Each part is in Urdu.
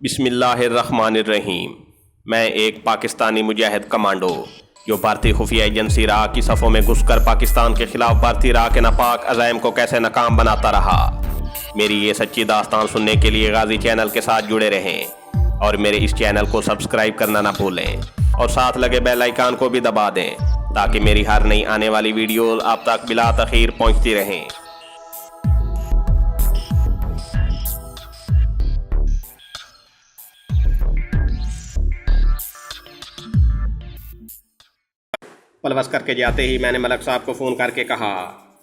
بسم اللہ الرحمن الرحیم۔ میں ایک پاکستانی مجاہد کمانڈو جو بھارتی خفیہ ایجنسی را کی صفوں میں گھس کر پاکستان کے خلاف بھارتی را کے ناپاک عزائم کو کیسے ناکام بناتا رہا۔ میری یہ سچی داستان سننے کے لیے غازی چینل کے ساتھ جڑے رہیں اور میرے اس چینل کو سبسکرائب کرنا نہ بھولیں اور ساتھ لگے بیل آئیکن کو بھی دبا دیں تاکہ میری ہر نئی آنے والی ویڈیوز آپ تک بلا تاخیر پہنچتی رہیں۔ پلوس کر کے جاتے ہی میں نے ملک صاحب کو فون کر کے کہا،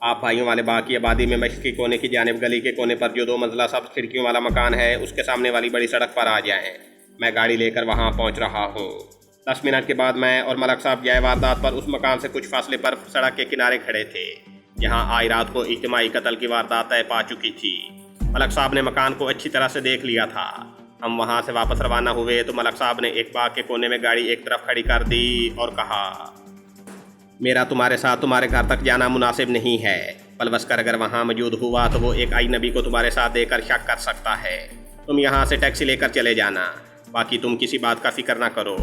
آپ بھائیوں والے باغ کی آبادی میں مشرقی کونے کی جانب گلی کے کونے پر جو 2 منزلہ سب کھڑکیوں والا مکان ہے اس کے سامنے والی بڑی سڑک پر آ جائیں۔ میں گاڑی لے کر وہاں پہنچ رہا ہوں۔ 10 منٹ کے بعد میں اور ملک صاحب جائے واردات پر اس مکان سے کچھ فاصلے پر سڑک کے کنارے کھڑے تھے جہاں آئی رات کو اجتماعی قتل کی واردات طے پا چکی تھی۔ ملک صاحب نے مکان کو اچھی طرح سے دیکھ لیا تھا۔ ہم وہاں سے واپس روانہ ہوئے تو ملک صاحب نے ایک باغ کے کونے میں گاڑی ایک طرف کھڑی کر دی اور کہا، میرا تمہارے ساتھ تمہارے گھر تک جانا مناسب نہیں ہے۔ پلوسکر اگر وہاں موجود ہوا تو وہ ایک اجنبی کو تمہارے ساتھ دے کر شک کر سکتا ہے۔ تم یہاں سے ٹیکسی لے کر چلے جانا، باقی تم کسی بات کا فکر نہ کرو۔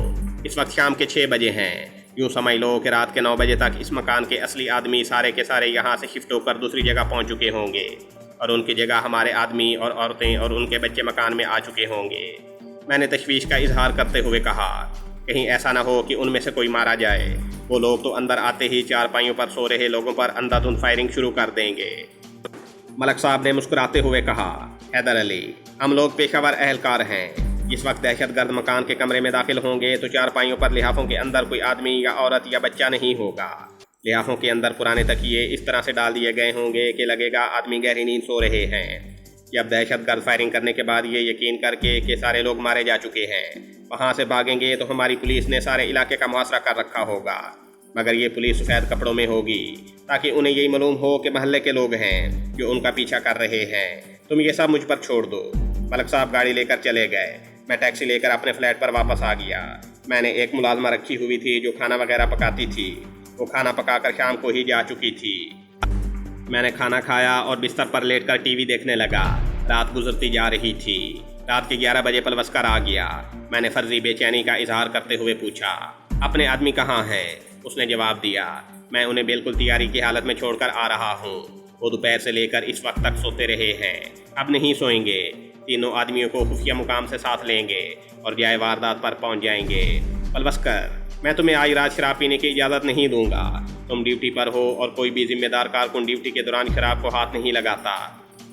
اس وقت شام کے 6 بجے ہیں۔ یوں سمجھ لو کہ رات کے 9 بجے تک اس مکان کے اصلی آدمی سارے کے سارے یہاں سے شفٹ ہو کر دوسری جگہ پہنچ چکے ہوں گے اور ان کی جگہ ہمارے آدمی اور عورتیں اور ان کے بچے مکان میں آ چکے ہوں گے۔ میں نے تشویش کا اظہار کرتے ہوئے کہا، کہیں ایسا نہ ہو کہ ان میں سے کوئی مارا جائے۔ وہ لوگ تو اندر آتے ہی چارپائیوں پر سو رہے لوگوں پر اندھا دھند فائرنگ شروع کر دیں گے۔ ملک صاحب نے مسکراتے ہوئے کہا، حیدر علی، ہم لوگ پیشہ ور اہلکار ہیں۔ جس وقت دہشت گرد مکان کے کمرے میں داخل ہوں گے تو چارپائیوں پر لحافوں کے اندر کوئی آدمی یا عورت یا بچہ نہیں ہوگا۔ لحافوں کے اندر پرانے تکیے اس طرح سے ڈال دیے گئے ہوں گے کہ لگے گا آدمی گہری نیند سو رہے ہیں۔ جب دہشت گرد فائرنگ کرنے کے بعد یہ یقین کر کے کہ سارے لوگ مارے جا چکے ہیں وہاں سے بھاگیں گے تو ہماری پولیس نے سارے علاقے کا محاصرہ کر رکھا ہوگا، مگر یہ پولیس سفید کپڑوں میں ہوگی تاکہ انہیں یہی معلوم ہو کہ محلے کے لوگ ہیں جو ان کا پیچھا کر رہے ہیں۔ تم یہ سب مجھ پر چھوڑ دو۔ ملک صاحب گاڑی لے کر چلے گئے۔ میں ٹیکسی لے کر اپنے فلیٹ پر واپس آ گیا۔ میں نے ایک ملازمہ رکھی ہوئی تھی جو کھانا وغیرہ پکاتی تھی۔ وہ کھانا پکا کر شام کو ہی جا چکی تھی۔ میں نے کھانا کھایا اور بستر پر لیٹ کر ٹی وی دیکھنے لگا۔ رات گزرتی جا رہی تھی۔ رات کے 11 بجے پلوسکر آ گیا۔ میں نے فرضی بے چینی کا اظہار کرتے ہوئے پوچھا، اپنے آدمی کہاں ہیں؟ اس نے جواب دیا، میں انہیں بالکل تیاری کی حالت میں چھوڑ کر آ رہا ہوں۔ وہ دوپہر سے لے کر اس وقت تک سوتے رہے ہیں، اب نہیں سوئیں گے۔ تینوں آدمیوں کو خفیہ مقام سے ساتھ لیں گے اور جائے واردات پر پہنچ جائیں گے۔ پلوسکر، میں تمہیں آج رات شراب پینے کی اجازت نہیں دوں گا۔ تم ڈیوٹی پر ہو اور کوئی بھی ذمہ دار کارکن ڈیوٹی کے دوران شراب کو ہاتھ نہیں لگاتا۔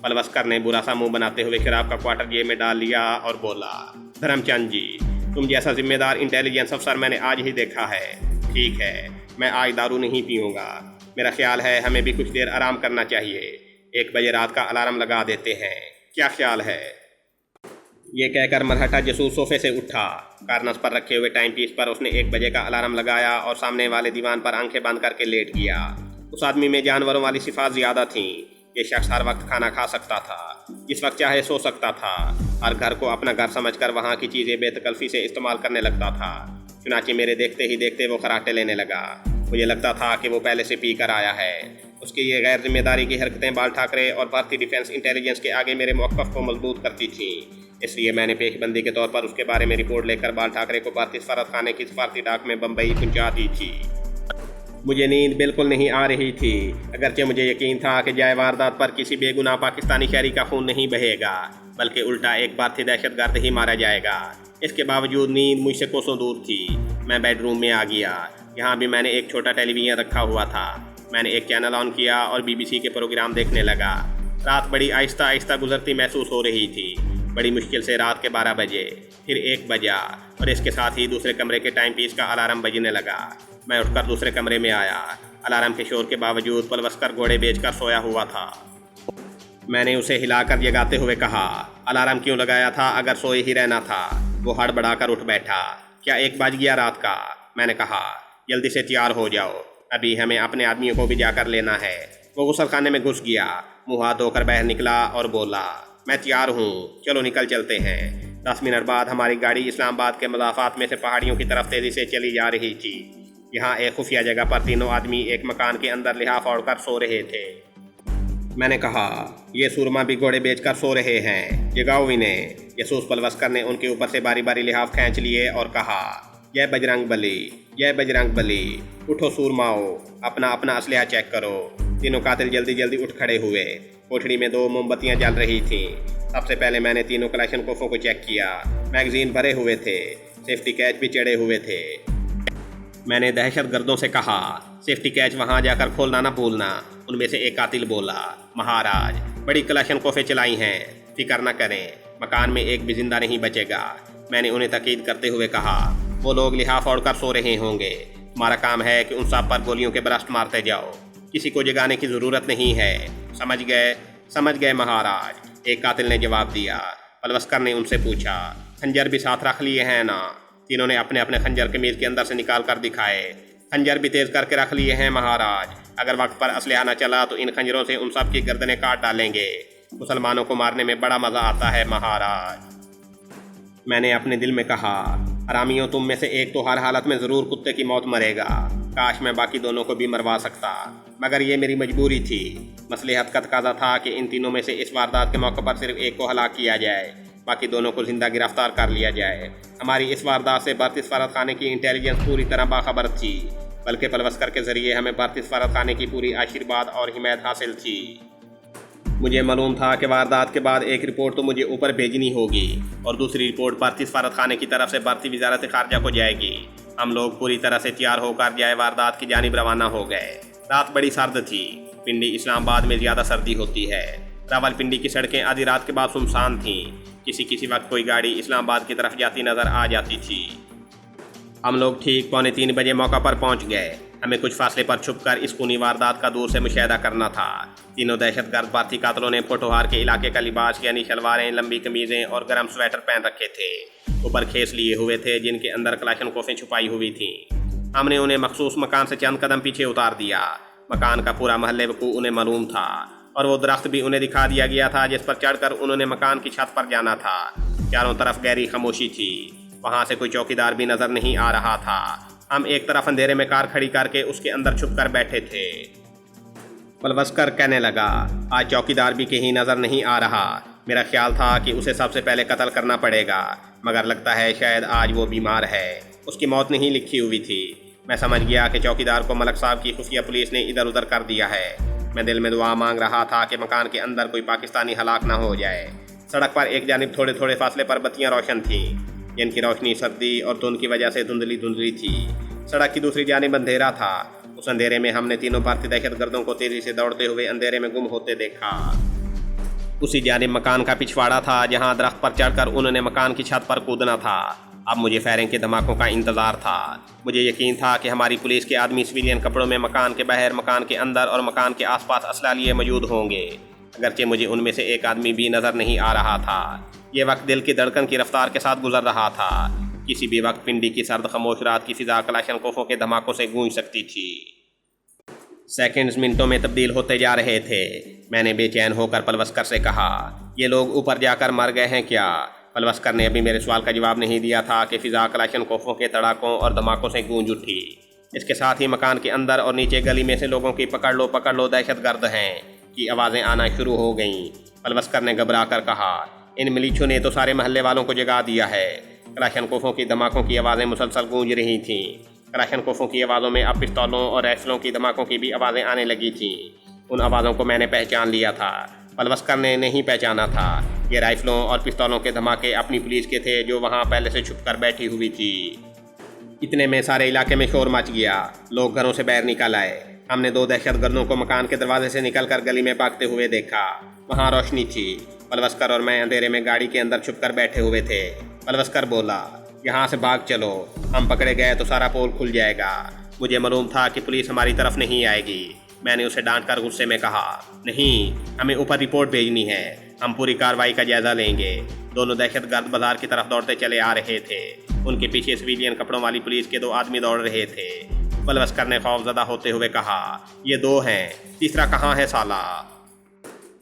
پلوسکر نے برا سا منہ بناتے ہوئے شراب کا کوارٹر جیب میں ڈال لیا اور بولا، دھرم چند جی، تم جیسا ذمہ دار انٹیلیجنس افسر میں نے آج ہی دیکھا ہے۔ ٹھیک ہے، میں آج دارو نہیں پیوں گا۔ میرا خیال ہے ہمیں بھی کچھ دیر آرام کرنا چاہیے۔ 1 بجے رات کا الارم لگا دیتے ہیں، کیا خیال ہے؟ یہ کہہ کر مرہٹا جاسوس صوفے سے اٹھا۔ کارنس پر رکھے ہوئے ٹائم پیس پر اس نے 1 بجے کا الارم لگایا اور سامنے والے دیوان پر آنکھیں بند کر کے لیٹ گیا۔ اس آدمی میں جانوروں والی صفات زیادہ تھیں۔ یہ شخص ہر وقت کھانا کھا سکتا تھا، جس وقت چاہے سو سکتا تھا، ہر گھر کو اپنا گھر سمجھ کر وہاں کی چیزیں بے تکلفی سے استعمال کرنے لگتا تھا۔ چنانچہ میرے دیکھتے ہی دیکھتے وہ خراٹے لینے لگا۔ مجھے لگتا تھا کہ وہ پہلے سے پی کر آیا ہے۔ اس کی یہ غیر ذمہ داری کی حرکتیں بال ٹھاکرے اور بھارتی ڈیفنس انٹیلیجنس کے آگے میرے موقف کو مضبوط کرتی تھیں۔ اس لیے میں نے پیش بندی کے طور پر اس کے بارے میں رپورٹ لے کر بال ٹھاکرے کو بھارتی سفارت خانے کی سفارتی ڈاک میں بمبئی پہنچا دی تھی۔ مجھے نیند بالکل نہیں آ رہی تھی، اگرچہ مجھے یقین تھا کہ جائے واردات پر کسی بے گناہ پاکستانی شہری کا خون نہیں بہے گا، بلکہ الٹا ایک بھارتی دہشت گرد ہی مارا جائے گا۔ اس کے باوجود نیند مجھ سے کوسوں دور تھی۔ میں بیڈ روم میں آ گیا۔ یہاں بھی میں نے ایک چھوٹا ٹیلی ویژن رکھا ہوا تھا۔ میں نے ایک چینل آن کیا اور BBC کے پروگرام دیکھنے لگا۔ رات بڑی آہستہ آہستہ گزرتی محسوس ہو رہی تھی۔ بڑی مشکل سے رات کے 12 بجے، پھر 1 بجا اور اس کے ساتھ ہی دوسرے کمرے کے ٹائم پیس کا الارم بجنے لگا۔ میں اٹھ کر دوسرے کمرے میں آیا۔ الارم کے شور کے باوجود پلوسکر گھوڑے بیچ کر سویا ہوا تھا۔ میں نے اسے ہلا کر جگاتے ہوئے کہا، الارم کیوں لگایا تھا اگر سوئے ہی رہنا تھا؟ وہ ہڑبڑا کر اٹھ بیٹھا، کیا 1 بج گیا رات کا؟ میں نے کہا، جلدی سے تیار ہو جاؤ، ابھی ہمیں اپنے آدمیوں کو بھی جا کر لینا ہے۔ وہ غسل خانے میں گھس گیا، منہ ہاتھ دھو کر باہر نکلا اور بولا، میں تیار ہوں، چلو نکل چلتے ہیں۔ 10 منٹ بعد ہماری گاڑی اسلام آباد کے مضافات میں سے پہاڑیوں کی طرف تیزی سے چلی جا رہی تھی۔ یہاں ایک خفیہ جگہ پر تینوں آدمی ایک مکان کے اندر لحاف اوڑھ کر سو رہے تھے۔ میں نے کہا یہ سورما بھی گھوڑے بیچ کر سو رہے ہیں، جگاؤ انہیں۔ یسوس پلوسکر نے ان کے اوپر سے باری باری لحاف کھینچ لیے اور کہا، جے بجرنگ بلی، جے بجرنگ بلی، اٹھو سورماؤ، اپنا اپنا اسلحہ چیک کرو۔ تینوں قاتل جلدی جلدی اٹھ کھڑے ہوئے۔ کوٹھڑی میں 2 موم بتیاں جل رہی تھیں۔ سب سے پہلے میں نے تینوں کلاشنکوفوں کو چیک کیا۔ میگزین بھرے ہوئے تھے، سیفٹی کیچ بھی چڑھے ہوئے تھے۔ میں نے دہشت گردوں سے کہا، سیفٹی کیچ وہاں جا کر کھولنا نہ بھولنا۔ ان میں سے ایک قاتل بولا، مہاراج بڑی کلاشنکوفیں چلائی ہیں، فکر نہ کریں، مکان میں ایک بھی زندہ نہیں بچے گا۔ میں نے انہیں تاکید کرتے ہوئے کہا، وہ لوگ لحاف اوڑھ کر سو رہے ہوں گے، ہمارا کام ہے کہ ان سب پر گولیوں کے برسٹ مارتے جاؤ، کسی کو جگانے کی ضرورت نہیں ہے، سمجھ گئے مہاراج، ایک قاتل نے جواب دیا۔ پلوسکر نے ان سے پوچھا، خنجر بھی ساتھ رکھ لیے ہیں نا؟ تینوں نے اپنے اپنے خنجر قمیض کے اندر سے نکال کر دکھائے۔ خنجر بھی تیز کر کے رکھ لیے ہیں مہاراج، اگر وقت پر اسلحہ نہ چلا تو ان خنجروں سے ان سب کی گردنیں کاٹ ڈالیں گے، مسلمانوں کو مارنے میں بڑا مزہ آتا ہے مہاراج۔ میں نے اپنے دل میں کہا، حرامیوں تم میں سے ایک تو ہر حالت میں ضرور کتے کی موت مرے گا، کاش میں باقی دونوں کو بھی مروا سکتا، مگر یہ میری مجبوری تھی۔ مصلحت کا تقاضا تھا کہ ان تینوں میں سے اس واردات کے موقع پر صرف ایک کو ہلاک کیا جائے، باقی دونوں کو زندہ گرفتار کر لیا جائے۔ ہماری اس واردات سے بھارتی سفارت خانے کی انٹیلیجنس پوری طرح باخبر تھی، بلکہ پلوسکر کے ذریعے ہمیں بھارتی سفارت خانے کی پوری آشیرواد اور حمایت حاصل تھی۔ مجھے معلوم تھا کہ واردات کے بعد ایک رپورٹ تو مجھے اوپر بھیجنی ہوگی اور دوسری رپورٹ بھارتی سفارت خانے کی طرف سے بھارتی وزارت خارجہ کو جائے گی۔ ہم لوگ پوری طرح سے تیار ہو کر جائے واردات کی جانب روانہ ہو گئے۔ رات بڑی سرد تھی، پنڈی اسلام آباد میں زیادہ سردی ہوتی ہے۔ راول پنڈی کی سڑکیں آدھی رات کے بعد سنسان تھیں، کسی وقت کوئی گاڑی اسلام آباد کی طرف جاتی نظر آ جاتی تھی۔ ہم لوگ ٹھیک 2:45 بجے موقع پر پہنچ گئے۔ ہمیں کچھ فاصلے پر چھپ کر اس خونی واردات کا دور سے مشاہدہ کرنا تھا۔ تینوں دہشت گرد بھارتی قاتلوں نے پوٹھوہار کے علاقے کا لباس یعنی شلواریں، لمبی قمیضیں اور گرم سویٹر پہن رکھے تھے، اوپر کھیس لیے ہوئے تھے جن کے اندر کلاشنکوفیں چھپائی ہوئی تھیں۔ ہم نے انہیں مخصوص مکان سے چند قدم پیچھے اتار دیا۔ مکان کا پورا محلِ وقوع انہیں معلوم تھا اور وہ درخت بھی انہیں دکھا دیا گیا تھا جس پر چڑھ کر انہوں نے مکان کی چھت پر جانا تھا۔ چاروں طرف گہری خاموشی تھی، وہاں سے کوئی چوکیدار بھی نظر نہیں آ رہا تھا۔ ہم ایک طرف اندھیرے میں کار کھڑی کر کے اس کے اندر چھپ کر بیٹھے تھے۔ پلوسکر کہنے لگا، آج چوکیدار بھی کہیں نظر نہیں آ رہا۔ میرا خیال تھا کہ اسے سب سے پہلے قتل کرنا پڑے گا، مگر لگتا ہے شاید آج وہ بیمار ہے، اس کی موت نہیں لکھی ہوئی تھی۔ میں سمجھ گیا کہ چوکیدار کو ملک صاحب کی خفیہ پولیس نے ادھر ادھر کر دیا ہے۔ میں دل میں دعا مانگ رہا تھا کہ مکان کے اندر کوئی پاکستانی ہلاک نہ ہو جائے۔ سڑک پر ایک جانب تھوڑے تھوڑے فاصلے پر بتیاں روشن تھیں، جن کی روشنی سردی اور دھند کی وجہ سے دھندلی تھی۔ سڑک کی دوسری جانب اندھیرا تھا۔ اس اندھیرے میں ہم نے تینوں بھارتی دہشت گردوں کو تیزی سے دوڑتے ہوئے اندھیرے میں گم ہوتے دیکھا۔ اسی جانب مکان کا پچھواڑا تھا جہاں درخت پر چڑھ کر انہوں نے مکان کی چھت پر کودنا تھا۔ اب مجھے فائرنگ کے دھماکوں کا انتظار تھا۔ مجھے یقین تھا کہ ہماری پولیس کے آدمی سویلین کپڑوں میں مکان کے باہر، مکان کے اندر اور مکان کے آس پاس اسلحہ لیے موجود ہوں گے، اگرچہ مجھے ان میں سے ایک آدمی بھی نظر نہیں آ رہا تھا۔ یہ وقت دل کی دھڑکن کی رفتار کے ساتھ گزر رہا تھا۔ کسی بھی وقت پنڈی کی سرد خاموش رات کی فضا کلاشنکوفوں کے دھماکوں سے گونج سکتی تھی۔ سیکنڈز منٹوں میں تبدیل ہوتے جا رہے تھے۔ میں نے بے چین ہو کر پلوسکر سے کہا، یہ لوگ اوپر جا کر مر گئے ہیں کیا؟ پلوسکر نے ابھی میرے سوال کا جواب نہیں دیا تھا کہ فضا کلاشنکوفوں کے تڑاکوں اور دھماکوں سے گونج اٹھی۔ اس کے ساتھ ہی مکان کے اندر اور نیچے گلی میں سے لوگوں کی پکڑ لو دہشت گرد ہیں کی آوازیں آنا شروع ہو گئیں۔ پلوسکر نے گھبرا کر کہا، ان ملیچھوں نے تو سارے محلے والوں کو جگا دیا ہے۔ کلاشنکوفوں کی دھماکوں کی آوازیں مسلسل گونج رہی تھیں۔ کلاشنکوفوں کی آوازوں میں اب پستولوں اور رائفلوں کی دھماکوں کی بھی آوازیں آنے لگی تھیں۔ ان آوازوں کو میں نے پہچان لیا تھا، پلوسکر نے نہیں پہچانا تھا۔ یہ رائفلوں اور پستولوں کے دھماکے اپنی پولیس کے تھے جو وہاں پہلے سے چھپ کر بیٹھی ہوئی تھی۔ اتنے میں سارے علاقے میں شور مچ گیا، لوگ گھروں سے باہر نکل آئے۔ ہم نے 2 دہشت گردوں کو مکان کے دروازے سے نکل کر گلی میں بھاگتے ہوئے دیکھا۔ وہاں روشنی تھی۔ پلوسکر اور میں اندھیرے میں گاڑی کے اندر چھپ کر بیٹھے ہوئے تھے۔ پلوسکر بولا، یہاں سے بھاگ چلو، ہم پکڑے گئے تو سارا پول کھل جائے گا۔ مجھے معلوم تھا کہ پولیس ہماری طرف نہیں آئے گی۔ میں نے اسے ڈانٹ کر غصے میں کہا، نہیں، ہمیں اوپر رپورٹ بھیجنی ہے، ہم پوری کارروائی کا جائزہ لیں گے۔ دونوں دہشت گرد بازار کی طرف دوڑتے چلے آ رہے تھے۔ ان کے پیچھے سویلین کپڑوں والی پولیس کے 2 آدمی دوڑ رہے تھے۔ پلوسکر نے خوفزدہ ہوتے ہوئے کہا، یہ 2 ہیں، تیسرا کہاں ہے سالا؟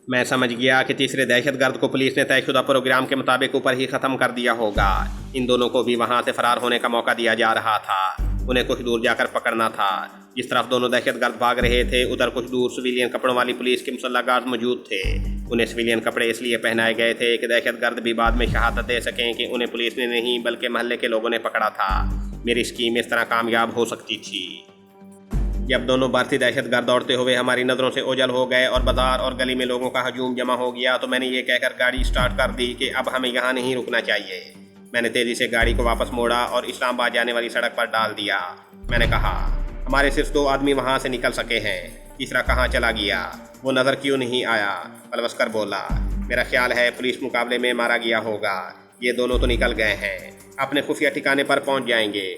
میں سمجھ گیا کہ تیسرے دہشت گرد کو پولیس نے طے شدہ پروگرام کے مطابق اوپر ہی ختم کر دیا ہوگا۔ ان دونوں کو بھی وہاں سے فرار ہونے کا موقع دیا جا رہا تھا۔ انہیں کچھ دور جا کر پکڑنا تھا۔ جس طرف دونوں دہشت گرد بھاگ رہے تھے ادھر کچھ دور سویلین کپڑوں والی پولیس کے مسلح گارڈ موجود تھے۔ انہیں سویلین کپڑے اس لیے پہنائے گئے تھے کہ دہشت گرد بھی بعد میں شہادت دے سکیں کہ انہیں پولیس نے نہیں بلکہ محلے کے لوگوں نے پکڑا تھا۔ میری اسکیم اس طرح کامیاب ہو سکتی تھی۔ جب دونوں بھارتی دہشت گرد دوڑتے ہوئے ہماری نظروں سے اوجھل ہو گئے اور بازار اور گلی میں لوگوں کا ہجوم جمع ہو گیا تو میں نے یہ کہہ کر گاڑی سٹارٹ کر دی کہ اب ہمیں یہاں نہیں رکنا چاہیے۔ میں نے تیزی سے گاڑی کو واپس موڑا اور اسلام آباد جانے والی سڑک پر ڈال دیا۔ میں نے کہا، ہمارے صرف 2 آدمی وہاں سے نکل سکے ہیں، تیسرا کہاں چلا گیا؟ وہ نظر کیوں نہیں آیا؟ پلوسکر بولا، میرا خیال ہے پولیس مقابلے میں مارا گیا ہوگا۔ یہ دونوں تو نکل گئے ہیں، اپنے خفیہ ٹھکانے پر پہنچ جائیں گے۔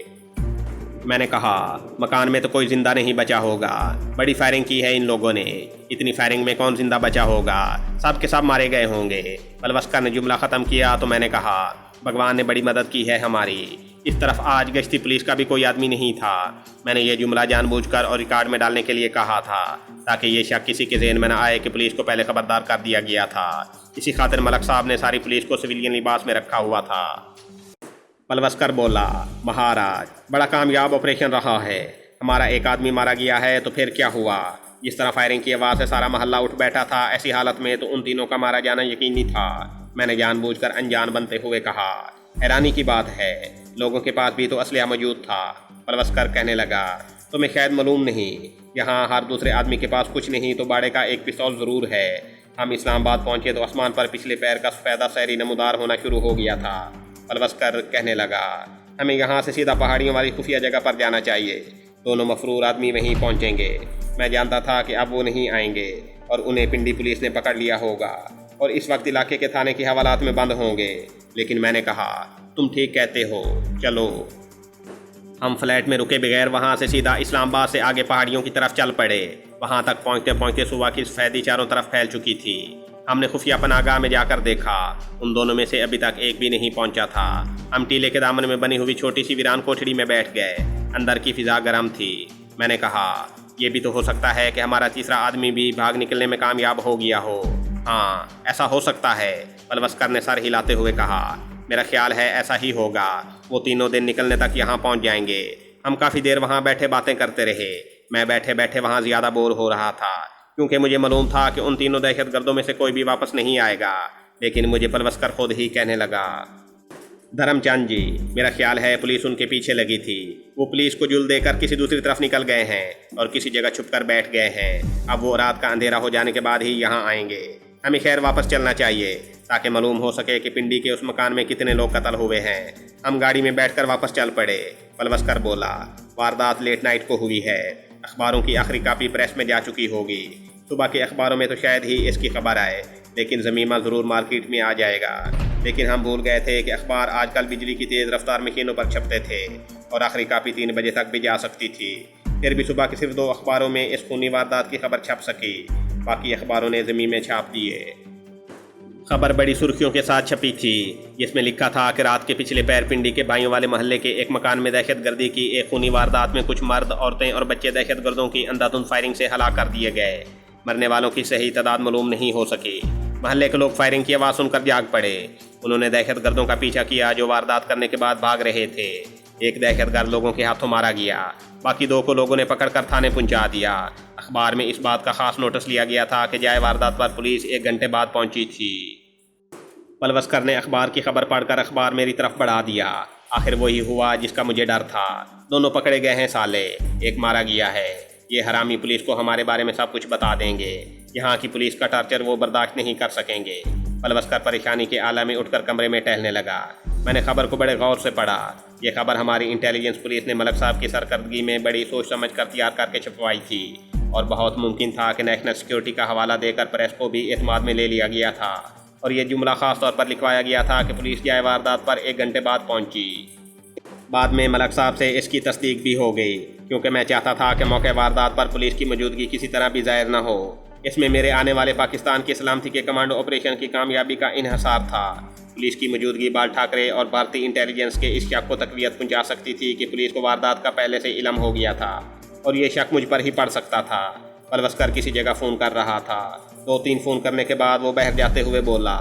میں نے کہا، مکان میں تو کوئی زندہ نہیں بچا ہوگا، بڑی فائرنگ کی ہے ان لوگوں نے، اتنی فائرنگ میں کون زندہ بچا ہوگا؟ سب کے سب مارے گئے ہوں گے۔ پلوسکر نے جملہ ختم کیا تو میں نے کہا، بھگوان نے بڑی مدد کی ہے ہماری، اس طرف آج گشتی پولیس کا بھی کوئی آدمی نہیں تھا۔ میں نے یہ جملہ جان بوجھ کر اور ریکارڈ میں ڈالنے کے لیے کہا تھا تاکہ یہ شک کسی کے ذہن میں نہ آئے کہ پولیس کو پہلے خبردار کر دیا گیا تھا۔ اسی خاطر ملک صاحب نے ساری پولیس کو سویلین لباس میں رکھا ہوا تھا۔ پلوسکر بولا، مہاراج، بڑا کامیاب آپریشن رہا ہے، ہمارا ایک آدمی مارا گیا ہے تو پھر کیا ہوا؟ جس طرح فائرنگ کی آواز سے سارا محلہ اٹھ بیٹھا تھا، ایسی حالت میں تو ان تینوں کا مارا جانا یقینی تھا۔ میں نے جان بوجھ کر انجان بنتے ہوئے کہا، حیرانی کی بات ہے، لوگوں کے پاس بھی تو اسلحہ موجود تھا۔ پلوسکر کہنے لگا، تمہیں شاید معلوم نہیں، یہاں ہر دوسرے آدمی کے پاس کچھ نہیں تو باڑے کا ایک پستول ضرور ہے۔ ہم اسلام آباد پہنچے تو آسمان پر پچھلے پیر کا سفیدہ سحری نمودار ہونا شروع ہو گیا تھا۔ پلوسکر کہنے لگا، ہمیں یہاں سے سیدھا پہاڑیوں والی خفیہ جگہ پر جانا چاہیے، دونوں مفرور آدمی وہیں پہنچیں گے۔ میں جانتا تھا کہ اب وہ نہیں آئیں گے اور انہیں پنڈی پولیس نے پکڑ لیا ہوگا اور اس وقت علاقے کے تھانے کے حوالات میں بند ہوں گے، لیکن میں نے کہا، تم ٹھیک کہتے ہو، چلو۔ ہم فلیٹ میں رکے بغیر وہاں سے سیدھا اسلام آباد سے آگے پہاڑیوں کی طرف چل پڑے۔ وہاں تک پہنچتے پہنچتے صبح کی سفیدی چاروں طرف پھیل چکی تھی۔ ہم نے خفیہ پناہ گاہ میں جا کر دیکھا، ان دونوں میں سے ابھی تک ایک بھی نہیں پہنچا تھا۔ ہم ٹیلے کے دامن میں بنی ہوئی چھوٹی سی ویران کوٹھڑی میں بیٹھ گئے۔ اندر کی فضا گرم تھی۔ میں نے کہا، یہ بھی تو ہو سکتا ہے کہ ہمارا تیسرا آدمی بھی بھاگ نکلنے میں کامیاب ہو گیا ہو۔ ہاں، ایسا ہو سکتا ہے، پلوسکر نے سر ہلاتے ہوئے کہا۔ میرا خیال ہے ایسا ہی ہوگا، وہ تینوں دن نکلنے تک یہاں پہنچ جائیں گے۔ ہم کافی دیر وہاں بیٹھے باتیں کرتے رہے۔ میں بیٹھے بیٹھے وہاں زیادہ بور ہو رہا تھا کیونکہ مجھے معلوم تھا کہ ان تینوں دہشت گردوں میں سے کوئی بھی واپس نہیں آئے گا، لیکن مجھے پلوسکر خود ہی کہنے لگا، دھرم چند جی، میرا خیال ہے پولیس ان کے پیچھے لگی تھی، وہ پولیس کو جل دے کر کسی دوسری طرف نکل گئے ہیں اور کسی جگہ چھپ کر بیٹھ گئے ہیں۔ اب وہ رات کا اندھیرا ہو جانے کے بعد ہی یہاں آئیں گے۔ ہمیں خیر واپس چلنا چاہیے تاکہ معلوم ہو سکے کہ پنڈی کے اس مکان میں کتنے لوگ قتل ہوئے ہیں۔ ہم گاڑی میں بیٹھ کر واپس چل پڑے۔ پلوسکر بولا، واردات لیٹ نائٹ کو ہوئی ہے، اخباروں کی آخری کاپی پریس میں جا چکی ہوگی، صبح کے اخباروں میں تو شاید ہی اس کی خبر آئے، لیکن زمینہ ضرور مارکیٹ میں آ جائے گا۔ لیکن ہم بھول گئے تھے کہ اخبار آج کل بجلی کی تیز رفتار مشینوں پر چھپتے تھے اور آخری کاپی 3 بجے تک بھی جا سکتی تھی۔ پھر بھی صبح کے صرف 2 اخباروں میں اس خونی واردات کی خبر چھپ سکی، باقی اخباروں نے زمین میں چھاپ دیے۔ خبر بڑی سرخیوں کے ساتھ چھپی تھی، جس میں لکھا تھا کہ رات کے پچھلے پیر پنڈی کے بھائیوں والے محلے کے ایک مکان میں دہشت گردی کی ایک خونی واردات میں کچھ مرد، عورتیں اور بچے دہشت گردوں کی اندھادھند فائرنگ سے ہلاک کر دیے گئے۔ مرنے والوں کی صحیح تعداد معلوم نہیں ہو سکی۔ محلے کے لوگ فائرنگ کی آواز سن کر جاگ پڑے۔ انہوں نے دہشت گردوں کا پیچھا کیا جو واردات کرنے کے بعد بھاگ رہے تھے۔ ایک دہشت گرد لوگوں کے ہاتھوں مارا گیا، باقی 2 کو لوگوں نے پکڑ کر تھانے پہنچا دیا۔ اخبار میں اس بات کا خاص نوٹس لیا گیا تھا کہ جائے واردات پر پولیس 1 گھنٹے بعد پہنچی تھی۔ پلوسکر نے اخبار کی خبر پڑھ کر اخبار میری طرف بڑھا دیا۔ آخر وہی ہوا جس کا مجھے ڈر تھا۔ دونوں پکڑے گئے ہیں سالے، ایک مارا گیا ہے۔ یہ حرامی پولیس کو ہمارے بارے میں سب کچھ بتا دیں گے۔ یہاں کی پولیس کا ٹارچر وہ برداشت نہیں کر سکیں گے۔ پلوسکر پریشانی کے عالم میں اٹھ کر کمرے میں ٹہلنے لگا۔ میں نے خبر کو بڑے غور سے پڑھا۔ یہ خبر ہماری انٹیلیجنس پولیس نے ملک صاحب کی سرکردگی میں بڑی سوچ سمجھ کر تیار کر کے چھپوائی تھی، اور بہت ممکن تھا کہ نیشنل سیکیورٹی کا حوالہ دے کر پریس کو بھی اعتماد میں لے لیا گیا تھا، اور یہ جملہ خاص طور پر لکھوایا گیا تھا کہ پولیس جائے واردات پر 1 گھنٹے بعد پہنچی۔ بعد میں ملک صاحب سے اس کی تصدیق بھی ہو گئی، کیونکہ میں چاہتا تھا کہ موقع واردات پر پولیس کی موجودگی کسی طرح بھی ظاہر نہ ہو۔ اس میں میرے آنے والے پاکستان کی سلامتی کے کمانڈو آپریشن کی کامیابی کا انحصار تھا۔ پولیس کی موجودگی بال ٹھاکرے اور بھارتی انٹیلیجنس کے اس شک کو تقویت پہنچا سکتی تھی کہ پولیس کو واردات کا پہلے سے علم ہو گیا تھا، اور یہ شک مجھ پر ہی پڑ سکتا تھا۔ پلوسکر کسی جگہ فون کر رہا تھا۔ 2-3 فون کرنے کے بعد وہ باہر جاتے ہوئے بولا،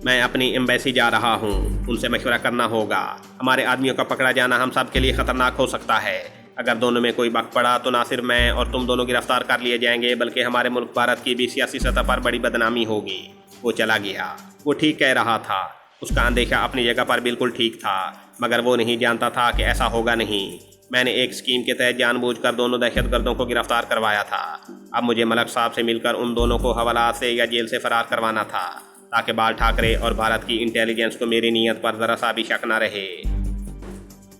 میں اپنی ایمبیسی جا رہا ہوں، ان سے مشورہ کرنا ہوگا۔ ہمارے آدمیوں کا پکڑا جانا ہم سب کے لیے خطرناک ہو سکتا ہے۔ اگر دونوں میں کوئی وقت پڑا تو نہ صرف میں اور تم دونوں گرفتار کر لیے جائیں گے بلکہ ہمارے ملک بھارت کی بھی سیاسی سطح پر بڑی بدنامی ہوگی۔ وہ چلا گیا۔ وہ ٹھیک کہہ رہا تھا۔ اس کا اندیشہ اپنی جگہ پر بالکل ٹھیک تھا، مگر وہ نہیں جانتا تھا کہ ایسا ہوگا نہیں۔ میں نے ایک اسکیم کے تحت جان بوجھ کر دونوں دہشت گردوں کو گرفتار کروایا تھا۔ اب مجھے ملک صاحب سے مل کر ان دونوں کو حوالات سے یا جیل سے فرار کروانا تھا تاکہ بال ٹھاکرے اور بھارت کی انٹیلیجنس کو میری نیت پر ذرا سا بھی شک نہ رہے۔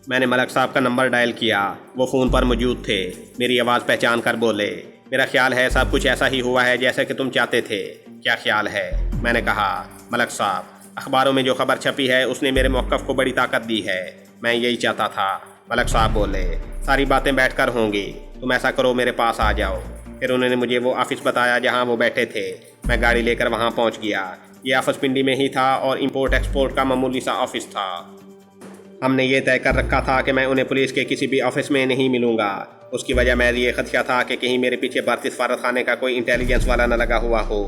میں نے ملک صاحب کا نمبر ڈائل کیا۔ وہ فون پر موجود تھے۔ میری آواز پہچان کر بولے، میرا خیال ہے سب کچھ ایسا ہی ہوا ہے جیسے کہ تم چاہتے تھے۔ کیا خیال ہے؟ میں نے کہا، ملک صاحب، اخباروں میں جو خبر چھپی ہے اس نے میرے موقف کو بڑی طاقت دی ہے۔ میں یہی چاہتا تھا۔ ملک صاحب بولے، ساری باتیں بیٹھ کر ہوں گی، تم ایسا کرو میرے پاس آ جاؤ۔ پھر انہوں نے مجھے وہ آفس بتایا جہاں وہ بیٹھے تھے۔ میں گاڑی لے کر وہاں پہنچ گیا۔ یہ آفس پنڈی میں ہی تھا اور امپورٹ ایکسپورٹ کا معمولی سا آفس تھا۔ ہم نے یہ طے کر رکھا تھا کہ میں انہیں پولیس کے کسی بھی آفس میں نہیں ملوں گا۔ اس کی وجہ میرا یہ خدشہ تھا کہ کہیں میرے پیچھے بھارتی سفارت خانے کا کوئی انٹیلیجنس والا نہ لگا ہوا ہو۔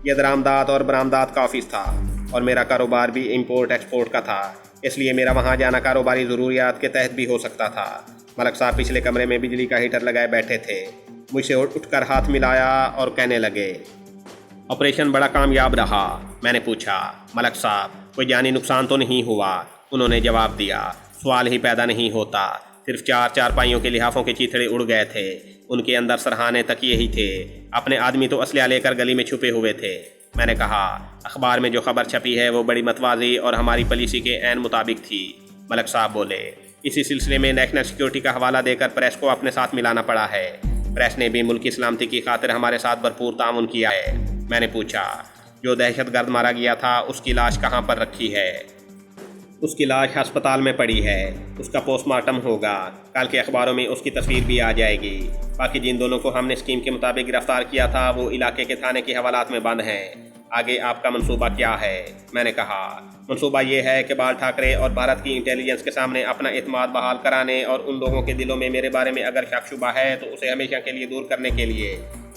یہ درآمدات اور برآمدات کا آفس تھا اور میرا کاروبار بھی امپورٹ ایکسپورٹ کا تھا، اس لیے میرا وہاں جانا کاروباری ضروریات کے تحت بھی ہو سکتا تھا۔ ملک صاحب پچھلے کمرے میں بجلی کا ہیٹر لگائے بیٹھے تھے۔ مجھ سے اٹھ کر ہاتھ ملایا اور کہنے لگے، آپریشن بڑا کامیاب رہا۔ میں نے پوچھا، ملک صاحب کوئی جانی نقصان تو نہیں ہوا؟ انہوں نے جواب دیا، سوال ہی پیدا نہیں ہوتا، صرف چار پائیوں کے لحافوں کے چیتھڑے اڑ گئے تھے، ان کے اندر سرہانے تک یہی تھے، اپنے آدمی تو اسلحہ لے کر گلی میں چھپے ہوئے تھے۔ میں نے کہا، اخبار میں جو خبر چھپی ہے وہ بڑی متوازی اور ہماری پالیسی کے عین مطابق تھی۔ ملک صاحب بولے، اسی سلسلے میں نیشنل سیکیورٹی کا حوالہ دے کر پریس کو اپنے ساتھ ملانا پڑا ہے۔ پریس نے بھی ملک کی سلامتی کی خاطر ہمارے ساتھ بھرپور تعاون کیا ہے۔ میں نے پوچھا، جو دہشت گرد مارا گیا تھا اس کی لاش کہاں پر رکھی ہے؟ اس کی لاش ہسپتال میں پڑی ہے، اس کا پوسٹ مارٹم ہوگا، کل کے اخباروں میں اس کی تصویر بھی آ جائے گی۔ باقی جن دونوں کو ہم نے اسکیم کے مطابق گرفتار کیا تھا وہ علاقے کے تھانے کے حوالات میں بند ہیں۔ آگے آپ کا منصوبہ کیا ہے؟ میں نے کہا، منصوبہ یہ ہے کہ بال ٹھاکرے اور بھارت کی انٹیلیجنس کے سامنے اپنا اعتماد بحال کرانے اور ان لوگوں کے دلوں میں میرے بارے میں اگر شک شبہ ہے تو اسے ہمیشہ کے لیے دور کرنے کے لیے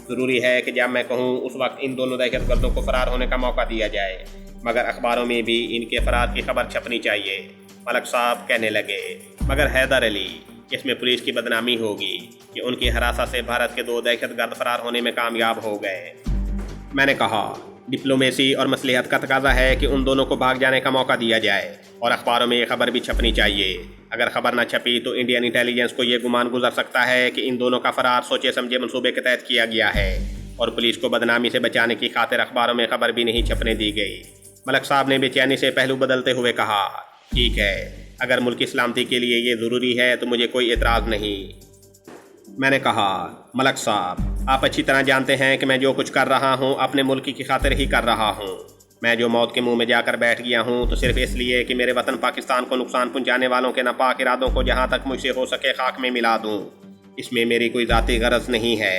ضروری ہے کہ جب میں کہوں اس وقت ان دونوں دہشت گردوں کو فرار ہونے کا موقع دیا جائے، مگر اخباروں میں بھی ان کے فرار کی خبر چھپنی چاہیے۔ ملک صاحب کہنے لگے، مگر حیدر علی، اس میں پولیس کی بدنامی ہوگی کہ ان کی حراست سے بھارت کے 2 دہشت گرد فرار ہونے میں کامیاب ہو گئے۔ میں نے کہا، ڈپلومیسی اور مصلحت کا تقاضا ہے کہ ان دونوں کو بھاگ جانے کا موقع دیا جائے اور اخباروں میں یہ خبر بھی چھپنی چاہیے۔ اگر خبر نہ چھپی تو انڈین انٹیلیجنس کو یہ گمان گزر سکتا ہے کہ ان دونوں کا فرار سوچے سمجھے منصوبے کے تحت کیا گیا ہے اور پولیس کو بدنامی سے بچانے کی خاطر اخباروں میں خبر بھی نہیں چھپنے دی گئی۔ ملک صاحب نے بے چینی سے پہلو بدلتے ہوئے کہا، ٹھیک ہے، اگر ملک کی سلامتی کے لیے یہ ضروری ہے تو مجھے کوئی اعتراض نہیں۔ میں نے کہا، ملک صاحب، آپ اچھی طرح جانتے ہیں کہ میں جو کچھ کر رہا ہوں اپنے ملک کی خاطر ہی کر رہا ہوں۔ میں جو موت کے منہ میں جا کر بیٹھ گیا ہوں تو صرف اس لیے کہ میرے وطن پاکستان کو نقصان پہنچانے والوں کے ناپاک ارادوں کو جہاں تک مجھ سے ہو سکے خاک میں ملا دوں۔ اس میں میری کوئی ذاتی غرض نہیں ہے۔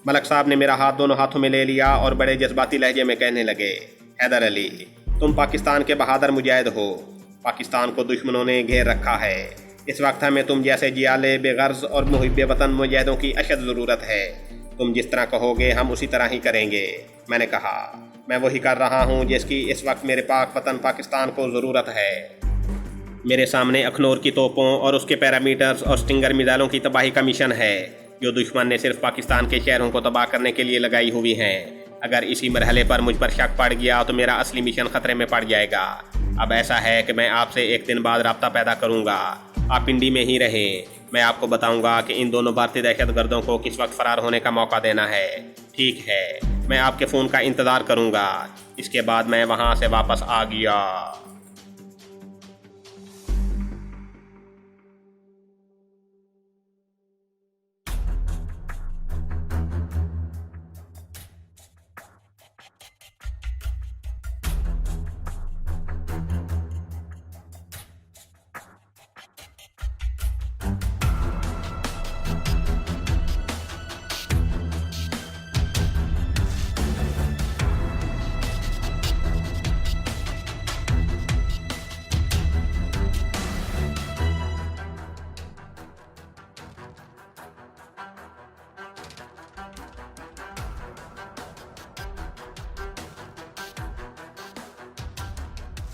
ملک صاحب نے میرا ہاتھ دونوں ہاتھوں میں لے لیا اور بڑے جذباتی لہجے میں کہنے لگے، حیدر علی، تم پاکستان کے بہادر مجاہد ہو۔ پاکستان کو دشمنوں نے گھیر رکھا ہے۔ اس وقت ہمیں تم جیسے جیالے بے غرض اور محب وطن مجاہدوں کی اشد ضرورت ہے۔ تم جس طرح کہو گے ہم اسی طرح ہی کریں گے۔ میں نے کہا، میں وہی کر رہا ہوں جس کی اس وقت میرے پاک وطن پاکستان کو ضرورت ہے۔ میرے سامنے اخنور کی توپوں اور اس کے پیرامیٹرز اور سٹنگر میزائلوں کی تباہی کا مشن ہے جو دشمن نے صرف پاکستان کے شہروں کو تباہ کرنے کے لیے لگائی ہوئی ہیں۔ اگر اسی مرحلے پر مجھ پر شک پڑ گیا تو میرا اصلی مشن خطرے میں پڑ جائے گا۔ اب ایسا ہے کہ میں آپ سے ایک دن بعد رابطہ پیدا کروں گا۔ آپ پنڈی میں ہی رہیں، میں آپ کو بتاؤں گا کہ ان دونوں بھارتی دہشت گردوں کو کس وقت فرار ہونے کا موقع دینا ہے۔ ٹھیک ہے، میں آپ کے فون کا انتظار کروں گا۔ اس کے بعد میں وہاں سے واپس آ گیا۔